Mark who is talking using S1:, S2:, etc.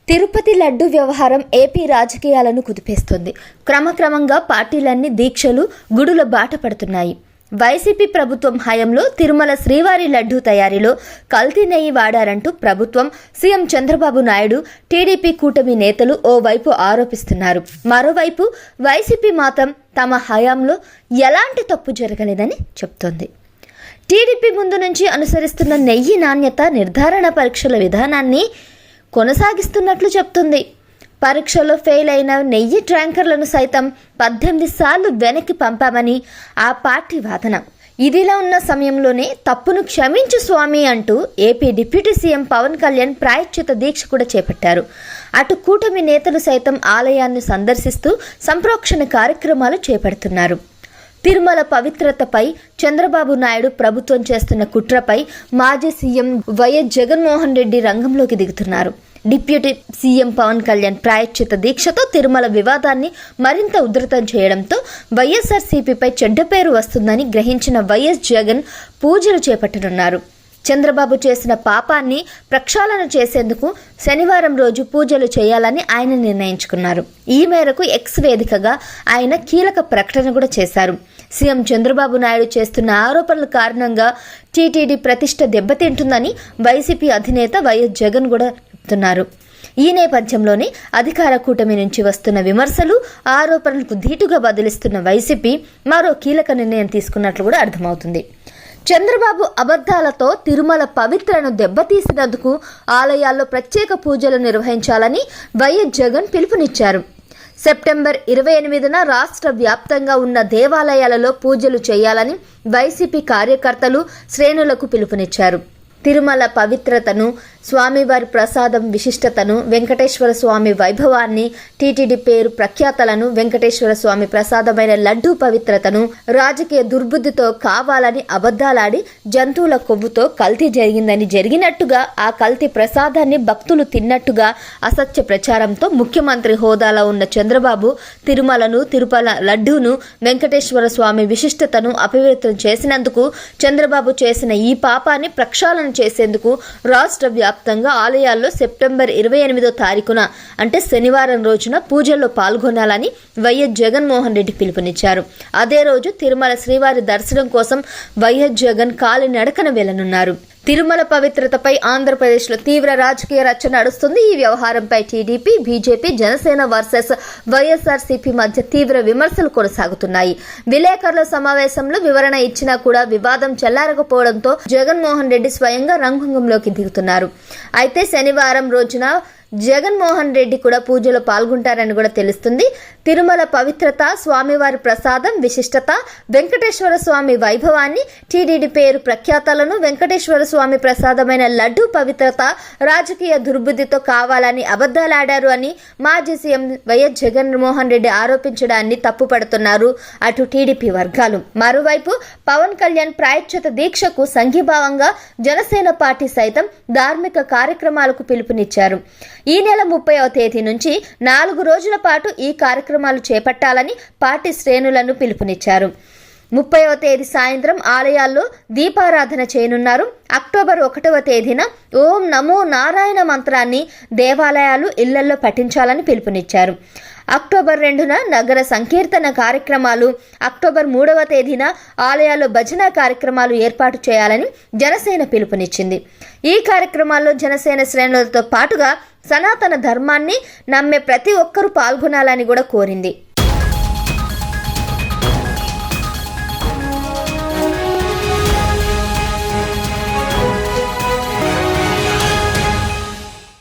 S1: తిరుపతి లడ్డు వ్యవహారం ఏపీ రాజకీయాలను కుదిపేస్తుంది. క్రమక్రమంగా పార్టీలన్నీ దీక్షలు, గుడుల బాట పడుతున్నాయి. వైసీపీ ప్రభుత్వం హయాంలో తిరుమల శ్రీవారి లడ్డూ తయారీలో కల్తీ నెయ్యి వాడారంటూ ప్రభుత్వం, సీఎం చంద్రబాబు నాయుడు, టీడీపీ కూటమి నేతలు ఓవైపు ఆరోపిస్తున్నారు. మరోవైపు వైసీపీ మాత్రం తమ హయాంలో ఎలాంటి తప్పు జరగలేదని చెప్తోంది. టీడీపీ ముందు నుంచి అనుసరిస్తున్న నెయ్యి నాణ్యత నిర్ధారణ పరీక్షల విధానాన్ని కొనసాగిస్తున్నట్లు చెప్తుంది. పరీక్షలో ఫెయిల్ అయిన నెయ్యి ట్యాంకర్లను సైతం 18 సార్లు వెనక్కి పంపామని ఆ పార్టీ వాదన. ఇదిలా ఉన్న సమయంలోనే తప్పును క్షమించు స్వామి అంటూ AP deputy CM Pawan Kalyan ప్రాయశ్చిత దీక్ష కూడా చేపట్టారు. అటు కూటమి నేతలు సైతం ఆలయాన్ని సందర్శిస్తూ సంప్రోక్షణ కార్యక్రమాలు చేపడుతున్నారు. తిరుమల పవిత్రతపై చంద్రబాబు నాయుడు ప్రభుత్వం చేస్తున్న కుట్రపై మాజీ సీఎం వైఎస్ జగన్మోహన్ రెడ్డి రంగంలోకి దిగుతున్నారు. డిప్యూటీ సీఎం పవన్ కళ్యాణ్ ప్రాయశ్చిత దీక్షతో తిరుమల వివాదాన్ని మరింత ఉధృతం చేయడంతో వైఎస్ఆర్సీపీపై చెడ్డ పేరు వస్తుందని గ్రహించిన వైఎస్ జగన్ పూజలు చేపట్టనున్నారు. చంద్రబాబు చేసిన పాపాన్ని ప్రక్షాళన చేసేందుకు శనివారం రోజు పూజలు చేయాలని ఆయన నిర్ణయించుకున్నారు. ఈ మేరకు ఎక్స్ వేదికగా ఆయన కీలక ప్రకటన కూడా చేశారు. సీఎం చంద్రబాబు నాయుడు చేస్తున్న ఆరోపణల కారణంగా టీటీడీ ప్రతిష్ట దెబ్బతింటుందని వైసీపీ అధినేత వైఎస్ జగన్ కూడా చెప్తున్నారు. ఈ నేపథ్యంలోనే అధికార కూటమి నుంచి వస్తున్న విమర్శలు, ఆరోపణలకు ధీటుగా బదిలిస్తున్న వైసీపీ మరో కీలక నిర్ణయం తీసుకున్నట్లు కూడా అర్థమవుతుంది. చంద్రబాబు అబద్ధాలతో తిరుమల పవిత్రను దెబ్బతీసినందుకు ఆలయాల్లో ప్రత్యేక పూజలు నిర్వహించాలని వైఎస్ జగన్ పిలుపునిచ్చారు. సెప్టెంబర్ 28న రాష్ట్ర వ్యాప్తంగా ఉన్న దేవాలయాలలో పూజలు చేయాలని వైసీపీ కార్యకర్తలు, శ్రేణులకు పిలుపునిచ్చారు. తిరుమల పవిత్రతను, స్వామివారి ప్రసాదం విశిష్టతను, వెంకటేశ్వర స్వామి వైభవాన్ని, టీటీడీ పేరు ప్రఖ్యాతలను, వెంకటేశ్వర స్వామి ప్రసాదమైన లడ్డూ పవిత్రతను రాజకీయ దుర్బుద్ధితో కావాలని అబద్ధాలాడి జంతువుల కొవ్వుతో కల్తీ జరిగినట్టుగా ఆ కల్తీ ప్రసాదాన్ని భక్తులు తిన్నట్టుగా అసత్య ప్రచారంతో ముఖ్యమంత్రి హోదాలో ఉన్న చంద్రబాబు తిరుమలను, తిరుపల లడ్డూను, వెంకటేశ్వర స్వామి విశిష్టతను అపవిత్రం చేసినందుకు, చంద్రబాబు చేసిన ఈ పాపాన్ని ప్రక్షాళన చేసేందుకు రాష్ట్ర వ్యాప్తంగా ఆలయాల్లో సెప్టెంబర్ 28వ తారీఖున అంటే శనివారం రోజున పూజల్లో పాల్గొనాలని వైఎస్ జగన్మోహన్ రెడ్డి పిలుపునిచ్చారు. అదే రోజు తిరుమల శ్రీవారి దర్శనం కోసం వైఎస్ జగన్ కాలినడకన వెళ్లనున్నారు. తిరుమల పవిత్రతపై ఆంధ్రప్రదేశ్లో తీవ్ర రాజకీయ రచ్చ నడుస్తుంది. ఈ వ్యవహారంపై TDP, BJP, Janasena versus YSRCP మధ్య తీవ్ర విమర్శలు కొనసాగుతున్నాయి. విలేకరుల సమావేశంలో వివరణ ఇచ్చినా కూడా వివాదం చెల్లారకపోవడంతో జగన్మోహన్ రెడ్డి స్వయంగా రంగంలోకి దిగుతున్నారు. అయితే శనివారం రోజున జగన్మోహన్ రెడ్డి కూడా పూజలో పాల్గొంటారని కూడా తెలుస్తుంది. తిరుమల పవిత్రత, స్వామివారి ప్రసాదం విశిష్టత, వెంకటేశ్వర స్వామి వైభవాన్ని, టీటీడీ పేరు ప్రఖ్యాతలను, వెంకటేశ్వర స్వామి ప్రసాదమైన లడ్డూ పవిత్రత రాజకీయ దుర్బుద్ధితో కావాలని అబద్ధాలాడారు అని మాజీ సీఎం వైఎస్ జగన్మోహన్ రెడ్డి ఆరోపించడాన్ని తప్పుపడుతున్నారు అటు టీడీపీ వర్గాలు. మరోవైపు పవన్ కళ్యాణ్ ప్రాయశ్చిత దీక్షకు సంఘీభావంగా జనసేన పార్టీ సైతం ధార్మిక కార్యక్రమాలకు పిలుపునిచ్చారు. ఈ నెల 30వ తేదీ నుంచి 4 రోజుల పాటు ఈ కార్యక్రమాలు చేపట్టాలని పార్టీ శ్రేణులను పిలుపునిచ్చారు. 30వ తేదీ సాయంత్రం ఆలయాల్లో దీపారాధన చేయనున్నారు. అక్టోబర్ 1వ తేదీన ఓం నమో నారాయణ మంత్రాన్ని దేవాలయాలు, ఇళ్లల్లో పఠించాలని పిలుపునిచ్చారు. అక్టోబర్ 2న నగర సంకీర్తన కార్యక్రమాలు, అక్టోబర్ 3వ తేదీన ఆలయాల్లో భజన కార్యక్రమాలు ఏర్పాటు చేయాలని జనసేన పిలుపునిచ్చింది. ఈ కార్యక్రమాల్లో జనసేన శ్రేణులతో పాటుగా సనాతన ధర్మాన్ని నమ్మే ప్రతి ఒక్కరూ పాల్గొనాలని కూడా కోరింది.